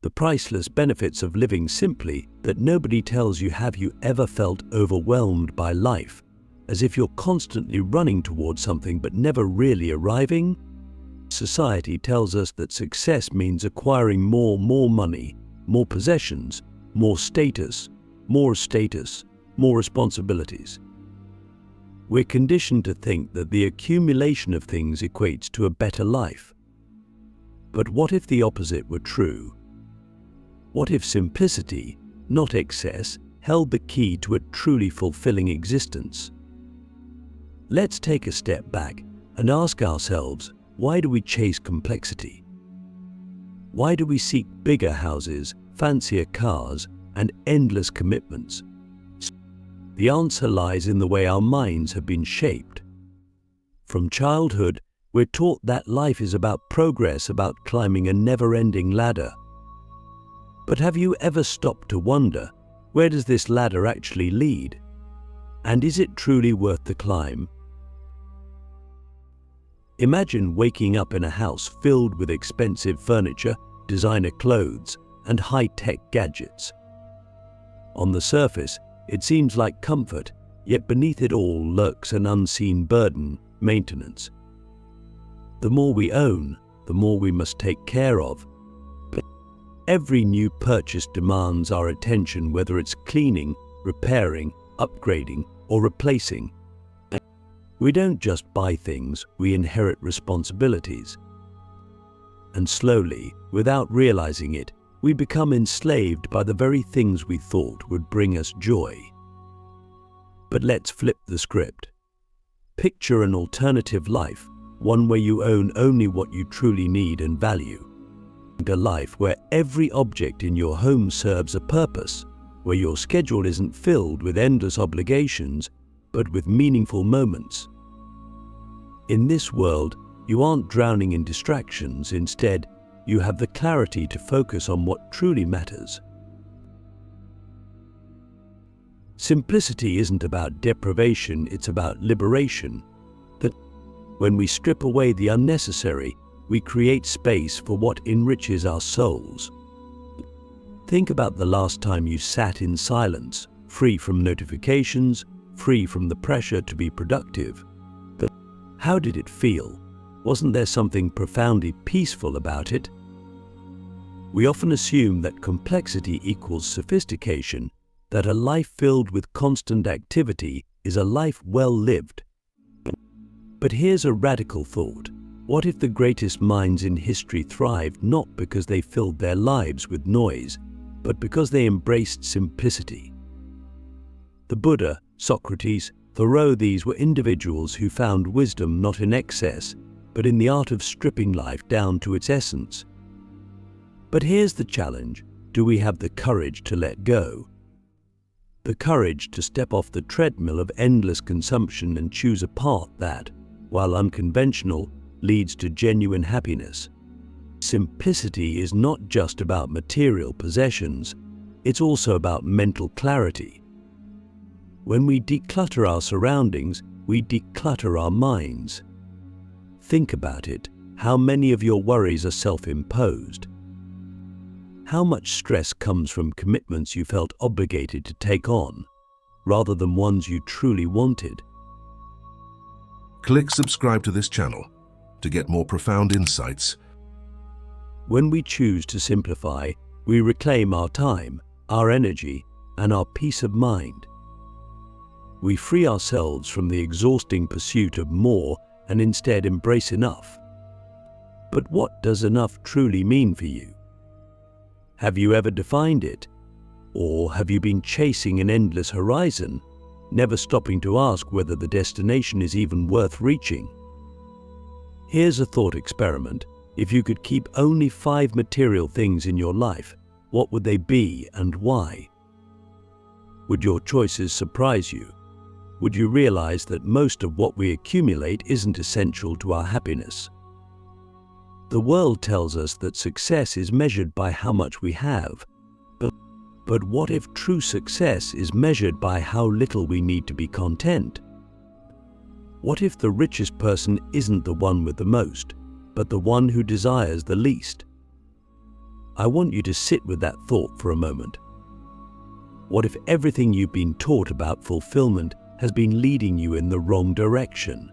The priceless benefits of living simply that nobody tells you. Have you ever felt overwhelmed by life, as if you're constantly running towards something but never really arriving? Society tells us that success means acquiring more money, more possessions, more status, more responsibilities. We're conditioned to think that the accumulation of things equates to a better life. But what if the opposite were true? What if simplicity, not excess, held the key to a truly fulfilling existence? Let's take a step back and ask ourselves, why do we chase complexity? Why do we seek bigger houses, fancier cars, and endless commitments? The answer lies in the way our minds have been shaped. From childhood, we're taught that life is about progress, about climbing a never-ending ladder. But have you ever stopped to wonder, where does this ladder actually lead? And is it truly worth the climb? Imagine waking up in a house filled with expensive furniture, designer clothes, and high-tech gadgets. On the surface, it seems like comfort, yet beneath it all lurks an unseen burden: maintenance. The more we own, the more we must take care of. Every new purchase demands our attention, whether it's cleaning, repairing, upgrading, or replacing. We don't just buy things, we inherit responsibilities. And slowly, without realizing it, we become enslaved by the very things we thought would bring us joy. But let's flip the script. Picture an alternative life, one where you own only what you truly need and value. A life where every object in your home serves a purpose, where your schedule isn't filled with endless obligations, but with meaningful moments. In this world, you aren't drowning in distractions. Instead, you have the clarity to focus on what truly matters. Simplicity isn't about deprivation, it's about liberation. That when we strip away the unnecessary, we create space for what enriches our souls. Think about the last time you sat in silence, free from notifications, free from the pressure to be productive. But how did it feel? Wasn't there something profoundly peaceful about it? We often assume that complexity equals sophistication, that a life filled with constant activity is a life well lived. But here's a radical thought. What if the greatest minds in history thrived not because they filled their lives with noise, but because they embraced simplicity? The Buddha, Socrates, Thoreau, these were individuals who found wisdom not in excess, but in the art of stripping life down to its essence. But here's the challenge: do we have the courage to let go? The courage to step off the treadmill of endless consumption and choose a path that, while unconventional, leads to genuine happiness. Simplicity is not just about material possessions, it's also about mental clarity. When we declutter our surroundings, we declutter our minds. Think about it. How many of your worries are self-imposed? How much stress comes from commitments you felt obligated to take on, rather than ones you truly wanted? Click subscribe to this channel to get more profound insights. When we choose to simplify, we reclaim our time, our energy, and our peace of mind. We free ourselves from the exhausting pursuit of more and instead embrace enough. But what does enough truly mean for you? Have you ever defined it? Or have you been chasing an endless horizon, never stopping to ask whether the destination is even worth reaching? Here's a thought experiment. If you could keep only 5 material things in your life, what would they be and why? Would your choices surprise you? Would you realize that most of what we accumulate isn't essential to our happiness? The world tells us that success is measured by how much we have. But what if true success is measured by how little we need to be content? What if the richest person isn't the one with the most, but the one who desires the least? I want you to sit with that thought for a moment. What if everything you've been taught about fulfillment has been leading you in the wrong direction?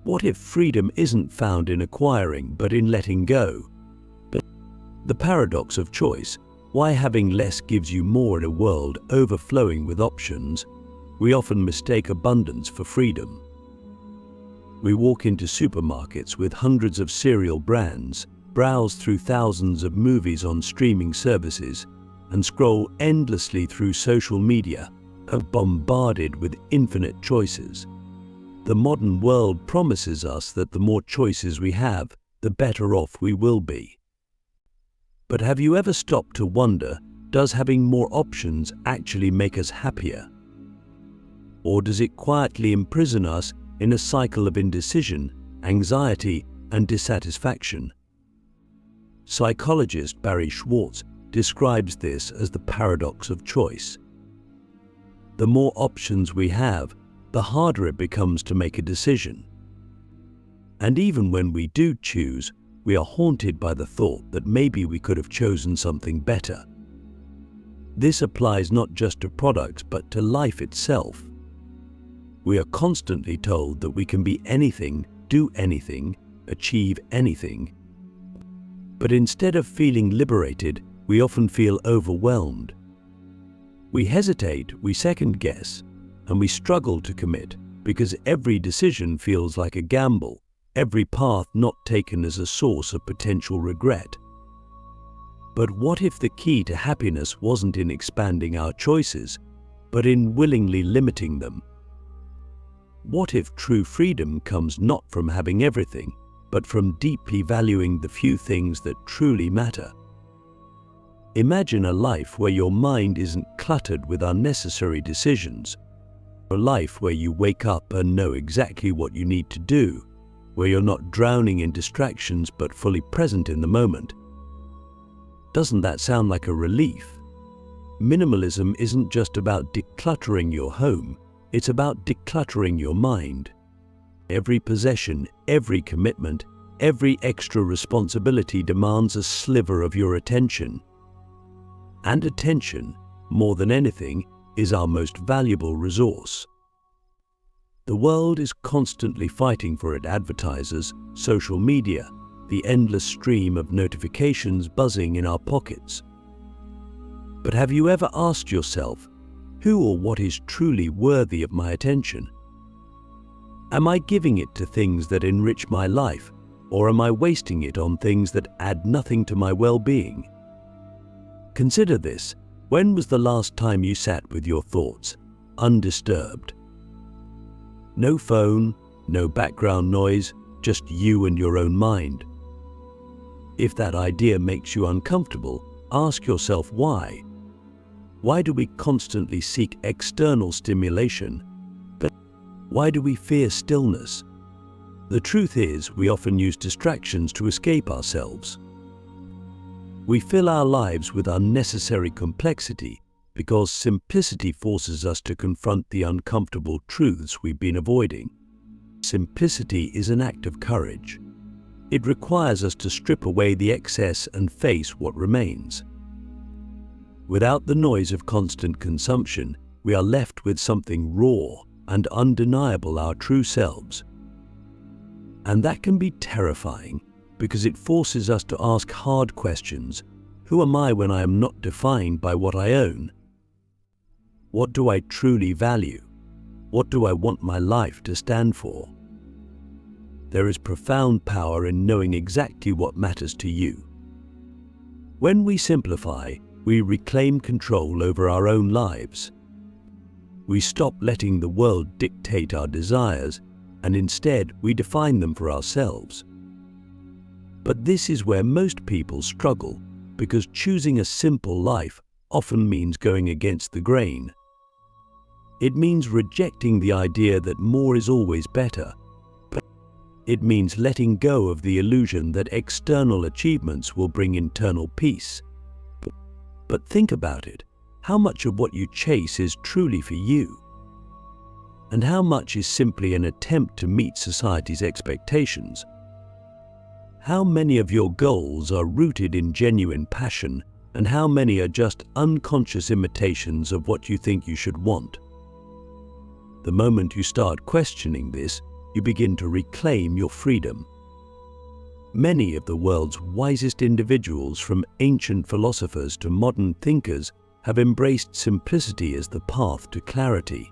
What if freedom isn't found in acquiring but in letting go? The paradox of choice, why having less gives you more in a world overflowing with options. We often mistake abundance for freedom. We walk into supermarkets with hundreds of cereal brands, browse through thousands of movies on streaming services, and scroll endlessly through social media, are bombarded with infinite choices. The modern world promises us that the more choices we have, the better off we will be. But have you ever stopped to wonder, does having more options actually make us happier? Or does it quietly imprison us in a cycle of indecision, anxiety, and dissatisfaction? Psychologist Barry Schwartz describes this as the paradox of choice. The more options we have, the harder it becomes to make a decision. And even when we do choose, we are haunted by the thought that maybe we could have chosen something better. This applies not just to products but to life itself. We are constantly told that we can be anything, do anything, achieve anything. But instead of feeling liberated, we often feel overwhelmed. We hesitate, we second guess, and we struggle to commit because every decision feels like a gamble, every path not taken as a source of potential regret. But what if the key to happiness wasn't in expanding our choices, but in willingly limiting them? What if true freedom comes not from having everything, but from deeply valuing the few things that truly matter? Imagine a life where your mind isn't cluttered with unnecessary decisions, a life where you wake up and know exactly what you need to do, where you're not drowning in distractions but fully present in the moment. Doesn't that sound like a relief? Minimalism isn't just about decluttering your home, it's about decluttering your mind. Every possession, every commitment, every extra responsibility demands a sliver of your attention. And attention, more than anything, is our most valuable resource. The world is constantly fighting for it: advertisers, social media, the endless stream of notifications buzzing in our pockets. But have you ever asked yourself, who or what is truly worthy of my attention? Am I giving it to things that enrich my life, or am I wasting it on things that add nothing to my well-being? Consider this. When was the last time you sat with your thoughts, undisturbed? No phone, no background noise, just you and your own mind. If that idea makes you uncomfortable, ask yourself why. Why do we constantly seek external stimulation? But why do we fear stillness? The truth is, we often use distractions to escape ourselves. We fill our lives with unnecessary complexity because simplicity forces us to confront the uncomfortable truths we've been avoiding. Simplicity is an act of courage. It requires us to strip away the excess and face what remains. Without the noise of constant consumption, we are left with something raw and undeniable: our true selves. And that can be terrifying, because it forces us to ask hard questions. Who am I when I am not defined by what I own? What do I truly value? What do I want my life to stand for? There is profound power in knowing exactly what matters to you. When we simplify, we reclaim control over our own lives. We stop letting the world dictate our desires, and instead we define them for ourselves. But this is where most people struggle, because choosing a simple life often means going against the grain. It means rejecting the idea that more is always better. It means letting go of the illusion that external achievements will bring internal peace. But think about it. How much of what you chase is truly for you? And how much is simply an attempt to meet society's expectations? How many of your goals are rooted in genuine passion, and how many are just unconscious imitations of what you think you should want? The moment you start questioning this, you begin to reclaim your freedom. Many of the world's wisest individuals, from ancient philosophers to modern thinkers, have embraced simplicity as the path to clarity.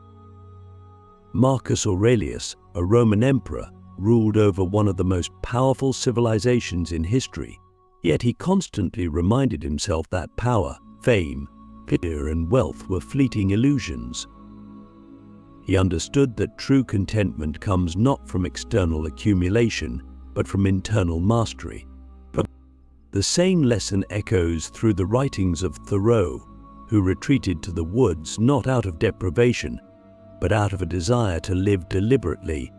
Marcus Aurelius, a Roman emperor, ruled over one of the most powerful civilizations in history, yet he constantly reminded himself that power, fame, fear, and wealth were fleeting illusions. He understood that true contentment comes not from external accumulation, but from internal mastery. But the same lesson echoes through the writings of Thoreau, who retreated to the woods not out of deprivation, but out of a desire to live deliberately,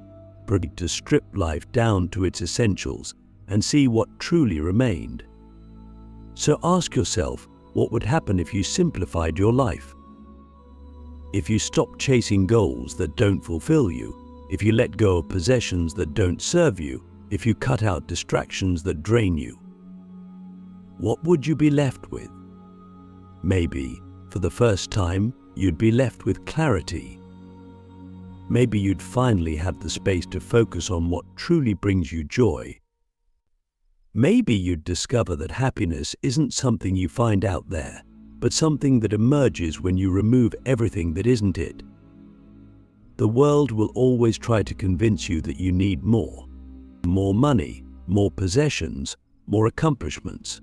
to strip life down to its essentials and see what truly remained. So ask yourself, what would happen if you simplified your life? If you stopped chasing goals that don't fulfill you, if you let go of possessions that don't serve you, if you cut out distractions that drain you, what would you be left with? Maybe, for the first time, you'd be left with clarity. Maybe you'd finally have the space to focus on what truly brings you joy. Maybe you'd discover that happiness isn't something you find out there, but something that emerges when you remove everything that isn't it. The world will always try to convince you that you need more money, more possessions, more accomplishments.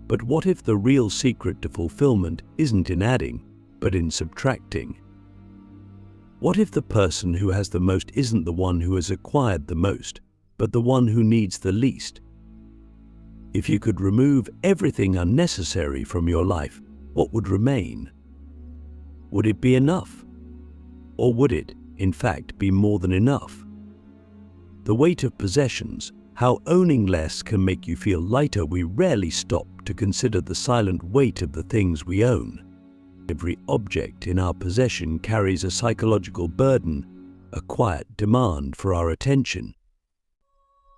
But what if the real secret to fulfillment isn't in adding, but in subtracting? What if the person who has the most isn't the one who has acquired the most, but the one who needs the least? If you could remove everything unnecessary from your life, what would remain? Would it be enough? Or would it, in fact, be more than enough? The weight of possessions, how owning less can make you feel lighter. We rarely stop to consider the silent weight of the things we own. Every object in our possession carries a psychological burden, a quiet demand for our attention.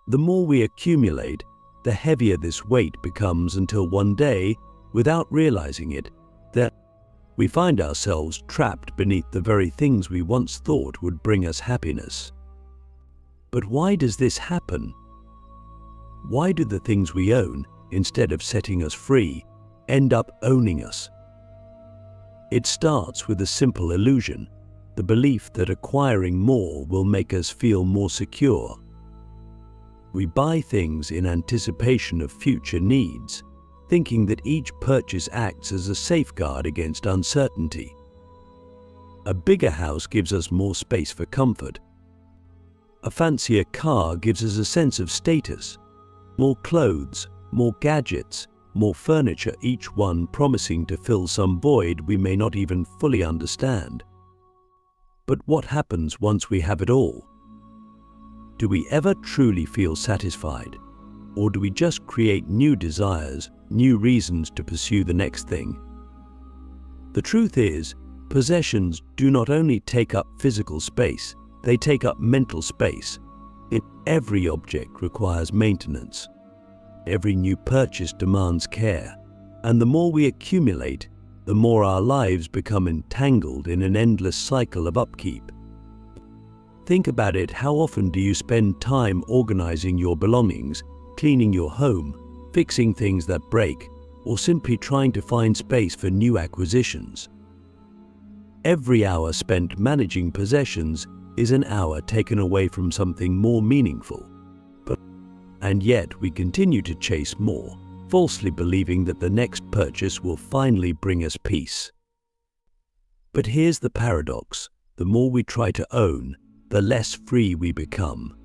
The more we accumulate, the heavier this weight becomes, until one day, without realizing it, that we find ourselves trapped beneath the very things we once thought would bring us happiness. But why does this happen? Why do the things we own, instead of setting us free, end up owning us? It starts with a simple illusion, the belief that acquiring more will make us feel more secure. We buy things in anticipation of future needs, thinking that each purchase acts as a safeguard against uncertainty. A bigger house gives us more space for comfort. A fancier car gives us a sense of status. More clothes, more gadgets, more furniture, each one promising to fill some void we may not even fully understand. But what happens once we have it all? Do we ever truly feel satisfied? Or do we just create new desires, new reasons to pursue the next thing? The truth is, possessions do not only take up physical space, they take up mental space. Every object requires maintenance. Every new purchase demands care. And the more we accumulate, the more our lives become entangled in an endless cycle of upkeep. Think about it. How often do you spend time organizing your belongings, cleaning your home, fixing things that break, or simply trying to find space for new acquisitions? Every hour spent managing possessions is an hour taken away from something more meaningful. And yet we continue to chase more, falsely believing that the next purchase will finally bring us peace. But here's the paradox: the more we try to own, the less free we become.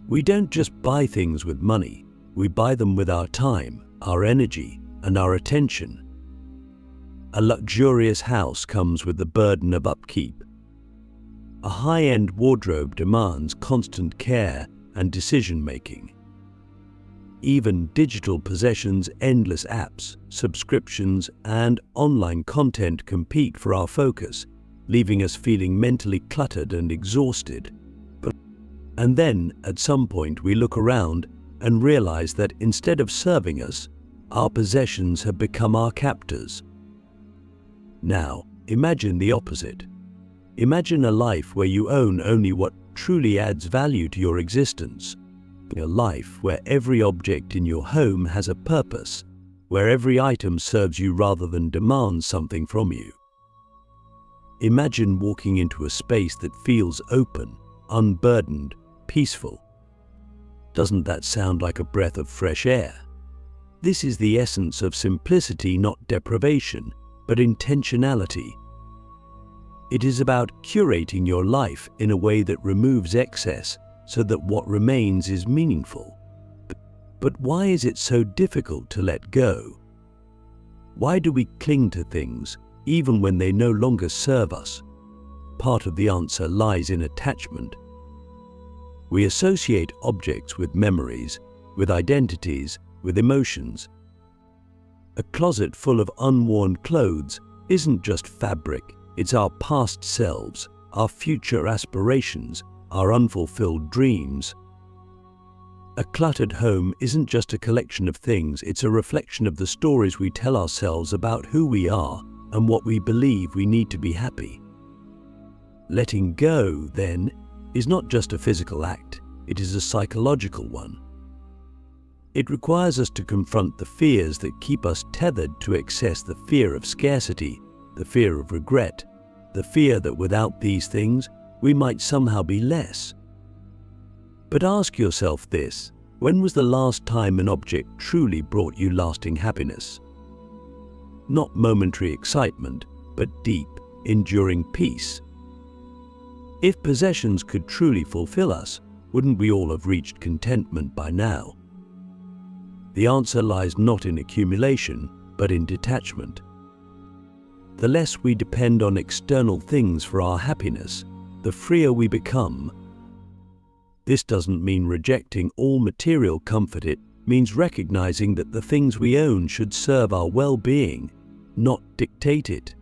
We don't just buy things with money, we buy them with our time, our energy, and our attention. A luxurious house comes with the burden of upkeep. A high-end wardrobe demands constant care and decision-making. Even digital possessions, endless apps, subscriptions, and online content compete for our focus, leaving us feeling mentally cluttered and exhausted. But And then, at some point, we look around and realize that instead of serving us, our possessions have become our captors. Now, imagine the opposite. Imagine a life where you own only what truly adds value to your existence. A life where every object in your home has a purpose, where every item serves you rather than demands something from you. Imagine walking into a space that feels open, unburdened, peaceful. Doesn't that sound like a breath of fresh air? This is the essence of simplicity, not deprivation, but intentionality. It is about curating your life in a way that removes excess so that what remains is meaningful. But why is it so difficult to let go? Why do we cling to things even when they no longer serve us? Part of the answer lies in attachment. We associate objects with memories, with identities, with emotions. A closet full of unworn clothes isn't just fabric, it's our past selves, our future aspirations, our unfulfilled dreams. A cluttered home isn't just a collection of things, it's a reflection of the stories we tell ourselves about who we are and what we believe we need to be happy. Letting go, then, is not just a physical act, it is a psychological one. It requires us to confront the fears that keep us tethered to excess, the fear of scarcity, the fear of regret, the fear that without these things, we might somehow be less. But ask yourself this: when was the last time an object truly brought you lasting happiness? Not momentary excitement, but deep, enduring peace. If possessions could truly fulfill us, wouldn't we all have reached contentment by now? The answer lies not in accumulation, but in detachment. The less we depend on external things for our happiness, the freer we become. This doesn't mean rejecting all material comfort, it means recognizing that the things we own should serve our well-being, not dictate it.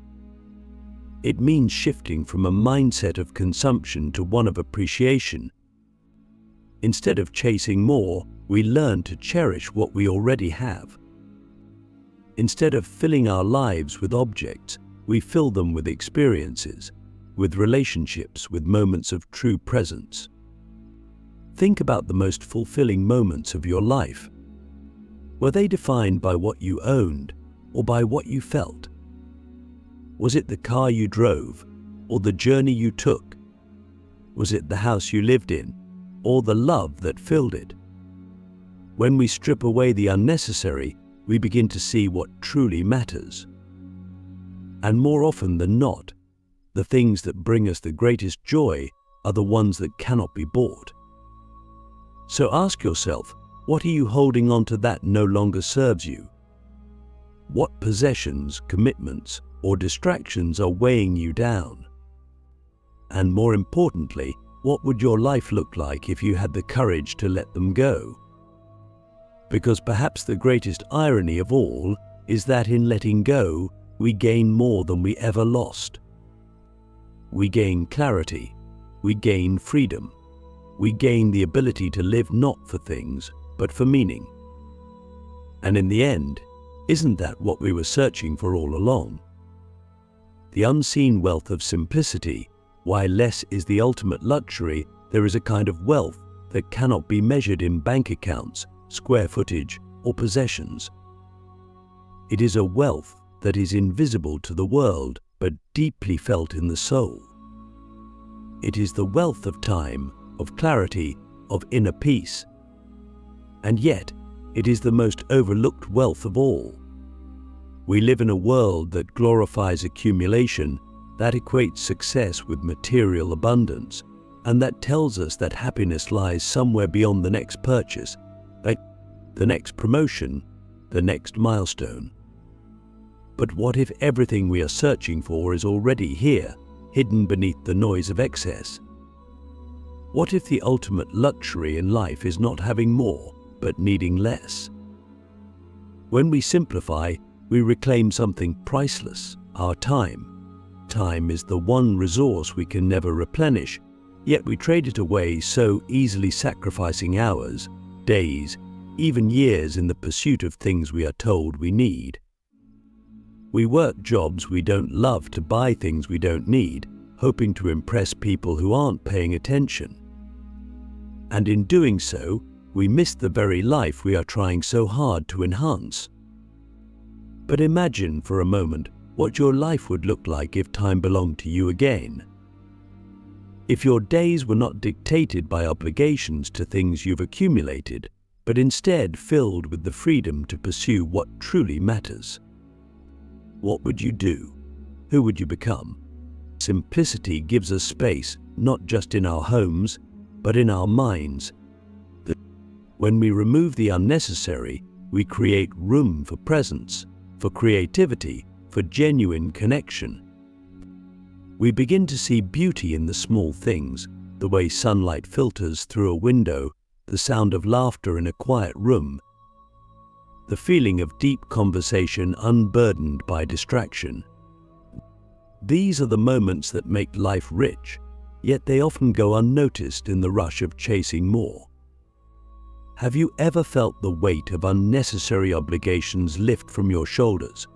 It means shifting from a mindset of consumption to one of appreciation. Instead of chasing more, we learn to cherish what we already have. Instead of filling our lives with objects, we fill them with experiences, with relationships, with moments of true presence. Think about the most fulfilling moments of your life. Were they defined by what you owned or by what you felt? Was it the car you drove or the journey you took? Was it the house you lived in or the love that filled it? When we strip away the unnecessary, we begin to see what truly matters. And more often than not, the things that bring us the greatest joy are the ones that cannot be bought. So ask yourself, what are you holding on to that no longer serves you? What possessions, commitments, or distractions are weighing you down? And more importantly, what would your life look like if you had the courage to let them go? Because perhaps the greatest irony of all is that in letting go, we gain more than we ever lost. We gain clarity, we gain freedom, we gain the ability to live not for things, but for meaning. And in the end, isn't that what we were searching for all along? The unseen wealth of simplicity. Why less is the ultimate luxury, there is a kind of wealth that cannot be measured in bank accounts, square footage, or possessions. It is a wealth that is invisible to the world, but deeply felt in the soul. It is the wealth of time, of clarity, of inner peace. And yet, it is the most overlooked wealth of all. We live in a world that glorifies accumulation, that equates success with material abundance, and that tells us that happiness lies somewhere beyond the next purchase, like the next promotion, the next milestone. But what if everything we are searching for is already here, hidden beneath the noise of excess? What if the ultimate luxury in life is not having more, but needing less? When we simplify, we reclaim something priceless, our time. Time is the one resource we can never replenish, Yet we trade it away so easily, sacrificing hours, days, even years in the pursuit of things we are told we need. We work jobs we don't love to buy things we don't need, hoping to impress people who aren't paying attention. And in doing so, we miss the very life we are trying so hard to enhance. But imagine for a moment what your life would look like if time belonged to you again. If your days were not dictated by obligations to things you've accumulated, but instead filled with the freedom to pursue what truly matters. What would you do? Who would you become? Simplicity gives us space, not just in our homes, but in our minds. When we remove the unnecessary, we create room for presence, for creativity, for genuine connection. We begin to see beauty in the small things, the way sunlight filters through a window, the sound of laughter in a quiet room, the feeling of deep conversation unburdened by distraction. These are the moments that make life rich, yet they often go unnoticed in the rush of chasing more. Have you ever felt the weight of unnecessary obligations lift from your shoulders?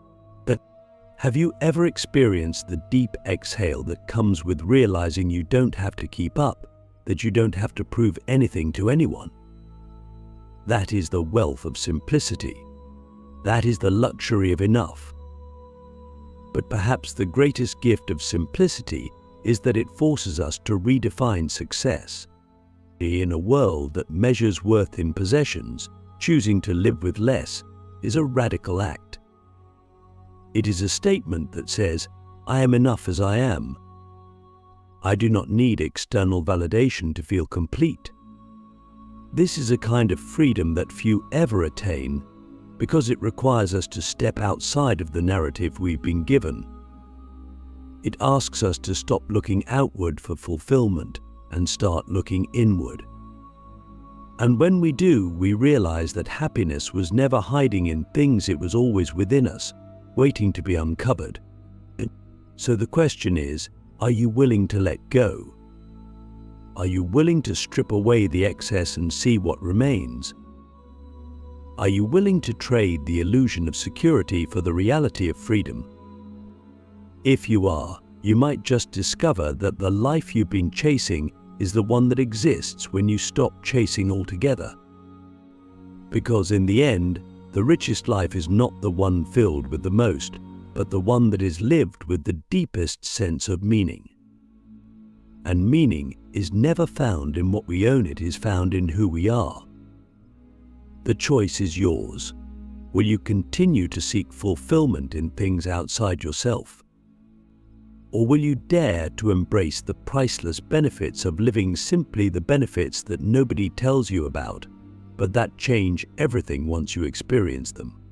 Have you ever experienced the deep exhale that comes with realizing you don't have to keep up, that you don't have to prove anything to anyone? That is the wealth of simplicity. That is the luxury of enough. But perhaps the greatest gift of simplicity is that it forces us to redefine success. In a world that measures worth in possessions, choosing to live with less is a radical act. It is a statement that says, I am enough as I am. I do not need external validation to feel complete. This is a kind of freedom that few ever attain because it requires us to step outside of the narrative we've been given. It asks us to stop looking outward for fulfillment and start looking inward. And when we do, we realize that happiness was never hiding in things, it was always within us, waiting to be uncovered. So the question is, are you willing to let go? Are you willing to strip away the excess and see what remains? Are you willing to trade the illusion of security for the reality of freedom? If you are, you might just discover that the life you've been chasing is the one that exists when you stop chasing altogether. Because in the end, the richest life is not the one filled with the most, but the one that is lived with the deepest sense of meaning. And meaning is never found in what we own, it is found in who we are. The choice is yours. Will you continue to seek fulfillment in things outside yourself? Or will you dare to embrace the priceless benefits of living simply, the benefits that nobody tells you about, but that change everything once you experience them?